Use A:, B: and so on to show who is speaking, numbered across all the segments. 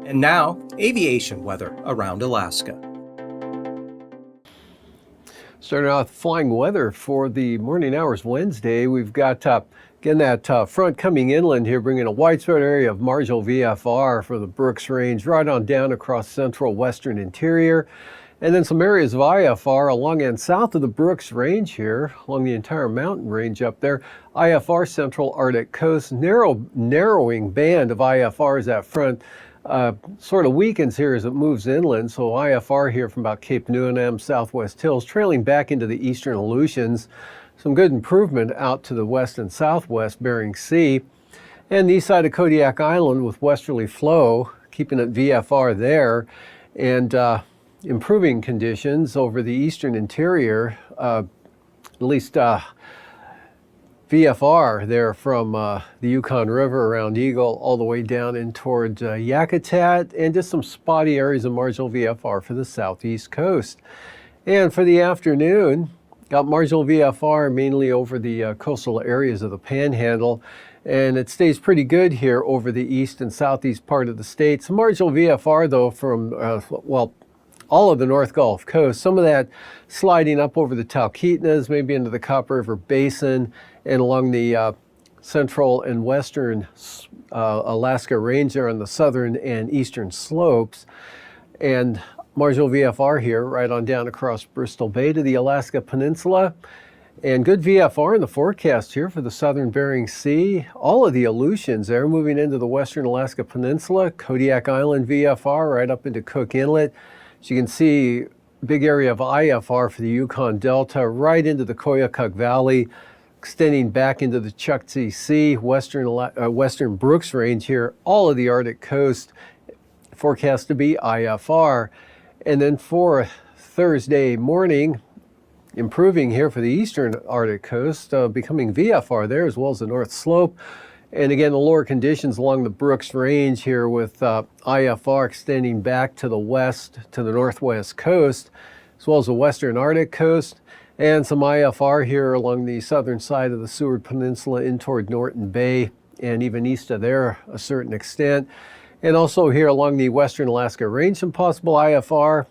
A: And now, aviation weather around Alaska.
B: Starting off flying weather for the morning hours Wednesday, we've got again that front coming inland here, bringing a widespread area of marginal VFR for the Brooks Range right on down across central western interior. And then some areas of IFR along and south of the Brooks Range here, along the entire mountain range up there. IFR central Arctic coast, narrowing band of IFRs that front. Sort of weakens here as it moves inland, so IFR here from about Cape Newnham, Southwest Hills, trailing back into the eastern Aleutians. Some good improvement out to the west and southwest Bering Sea. And the east side of Kodiak Island with westerly flow, keeping it VFR there. And improving conditions over the eastern interior, at least VFR there from the Yukon River around Eagle all the way down in towards Yakutat, and just some spotty areas of marginal VFR for the southeast coast. And for the afternoon, got marginal VFR mainly over the coastal areas of the Panhandle, and it stays pretty good here over the east and southeast part of the state. Some marginal VFR though from, all of the North Gulf Coast, some of that sliding up over the Talkeetnas, maybe into the Copper River Basin, and along the central and western Alaska Range there on the southern and eastern slopes. And marginal VFR here right on down across Bristol Bay to the Alaska Peninsula. And good VFR in the forecast here for the southern Bering Sea. All of the Aleutians there moving into the western Alaska Peninsula. Kodiak Island VFR right up into Cook Inlet. As you can see, big area of IFR for the Yukon Delta right into the Koyukuk Valley, extending back into the Chukchi Sea, western Brooks Range here, all of the Arctic coast forecast to be IFR. And then for Thursday morning, improving here for the eastern Arctic coast, becoming VFR there as well as the North Slope. And again, the lower conditions along the Brooks Range here with IFR extending back to the west, to the northwest coast, as well as the western Arctic coast, and some IFR here along the southern side of the Seward Peninsula in toward Norton Bay, and even east of there a certain extent. And also here along the western Alaska Range, some possible IFR,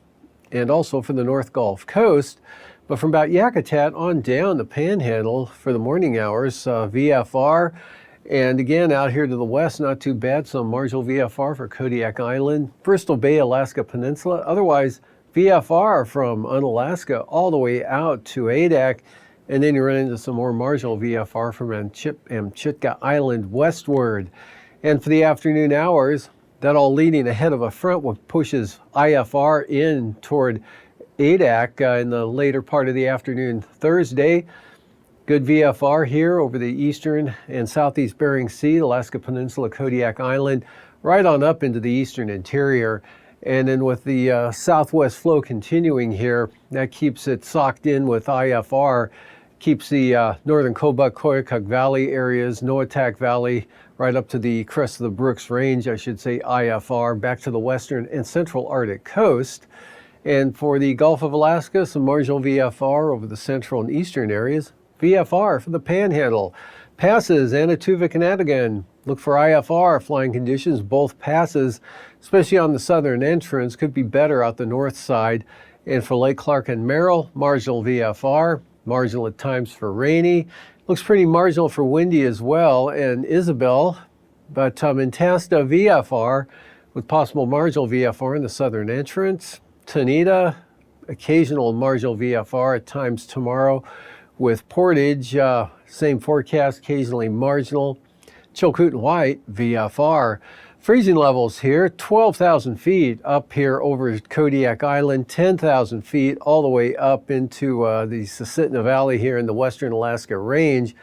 B: and also for the North Gulf Coast. But from about Yakutat on down the Panhandle for the morning hours, VFR. And again, out here to the west, not too bad. Some marginal VFR for Kodiak Island, Bristol Bay, Alaska Peninsula. Otherwise, VFR from Unalaska all the way out to Adak. And then you run into some more marginal VFR from Amchitka Island westward. And for the afternoon hours, that all leading ahead of a front which pushes IFR in toward Adak in the later part of the afternoon Thursday. Good VFR here over the eastern and southeast Bering Sea, Alaska Peninsula, Kodiak Island, right on up into the eastern interior. And then with the southwest flow continuing here, that keeps it socked in with IFR, keeps the northern Kobuk, Koyukuk Valley areas, Noatak Valley, right up to the crest of the Brooks Range, I should say IFR, back to the western and central Arctic coast. And for the Gulf of Alaska, some marginal VFR over the central and eastern areas. VFR for the Panhandle. Passes, Anatuvik and Atigan. Look for IFR, flying conditions, both passes, especially on the southern entrance, could be better out the north side. And for Lake Clark and Merrill, marginal VFR, marginal at times for rainy. Looks pretty marginal for windy as well, and Isabel. But in Tasta, VFR, with possible marginal VFR in the southern entrance. Tanita, occasional marginal VFR at times tomorrow. With Portage, same forecast, occasionally marginal. Chilkoot and White, VFR. Freezing levels here, 12,000 feet up here over Kodiak Island, 10,000 feet all the way up into the Susitna Valley here in the western Alaska Range,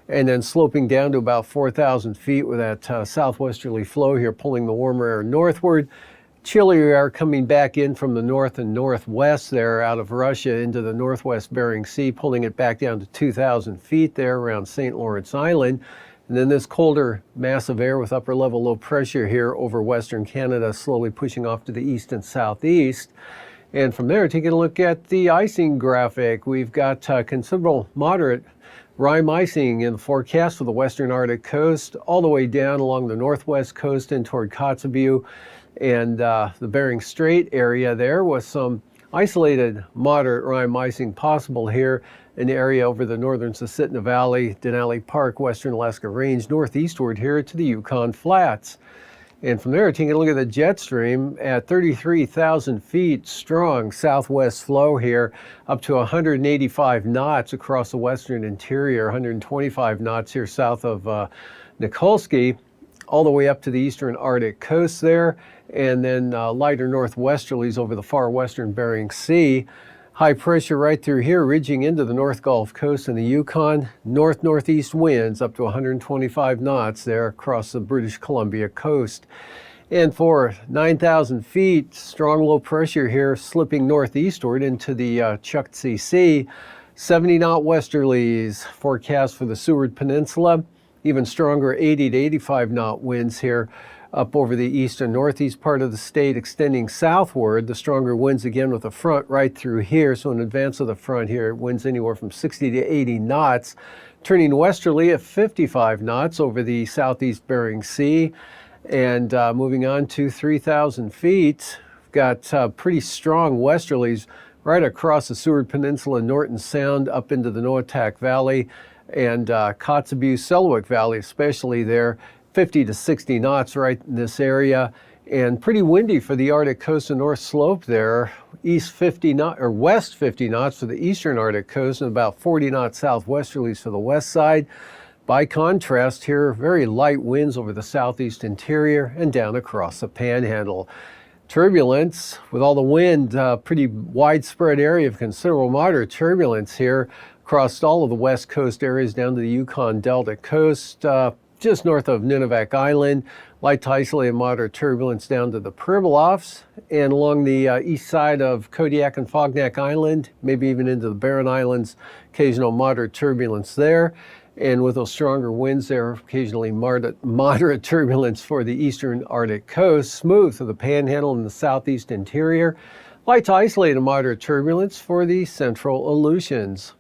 B: and then sloping down to about 4,000 feet with that southwesterly flow here pulling the warmer air northward. Chillier air coming back in from the north and northwest there out of Russia into the northwest Bering Sea, pulling it back down to 2,000 feet there around St. Lawrence Island. And then this colder mass of air with upper level low pressure here over Western Canada slowly pushing off to the east and southeast. And from there, taking a look at the icing graphic, we've got considerable moderate Rime icing in the forecast for the western Arctic coast, all the way down along the northwest coast and toward Kotzebue and the Bering Strait area there, with some isolated moderate rime icing possible here in the area over the northern Susitna Valley, Denali Park, western Alaska Range, northeastward here to the Yukon Flats. And from there, taking a look at the jet stream at 33,000 feet, strong southwest flow here, up to 185 knots across the western interior, 125 knots here south of Nikolsky, all the way up to the eastern Arctic coast there, and then lighter northwesterlies over the far western Bering Sea. High pressure right through here, ridging into the North Gulf Coast and the Yukon. North-northeast winds up to 125 knots there across the British Columbia coast. And for 9,000 feet, strong low pressure here slipping northeastward into the Chukchi Sea. 70-knot westerlies forecast for the Seward Peninsula. Even stronger 80 to 85-knot winds here up over the east and northeast part of the state, extending southward. The stronger winds again with the front right through here. So in advance of the front here, winds anywhere from 60 to 80 knots, turning westerly at 55 knots over the southeast Bering Sea. And moving on to 3,000 feet, we've got pretty strong westerlies right across the Seward Peninsula, Norton Sound, up into the Noatak Valley and Kotzebue, Selawik Valley, especially there. 50 to 60 knots right in this area, and pretty windy for the Arctic coast and North Slope there. East 50 knots or west 50 knots for the eastern Arctic coast, and about 40 knots southwesterlies for the west side. By contrast here, very light winds over the southeast interior and down across the Panhandle. Turbulence with all the wind, pretty widespread area of considerable moderate turbulence here across all of the west coast areas down to the Yukon Delta coast. Just north of Nunivak Island, light to isolated moderate turbulence down to the Pribilofs, and along the east side of Kodiak and Fognak Island, maybe even into the Barren Islands, occasional moderate turbulence there. And with those stronger winds there, occasionally moderate turbulence for the eastern Arctic coast, smooth to the Panhandle and the southeast interior. Light to isolated moderate turbulence for the central Aleutians.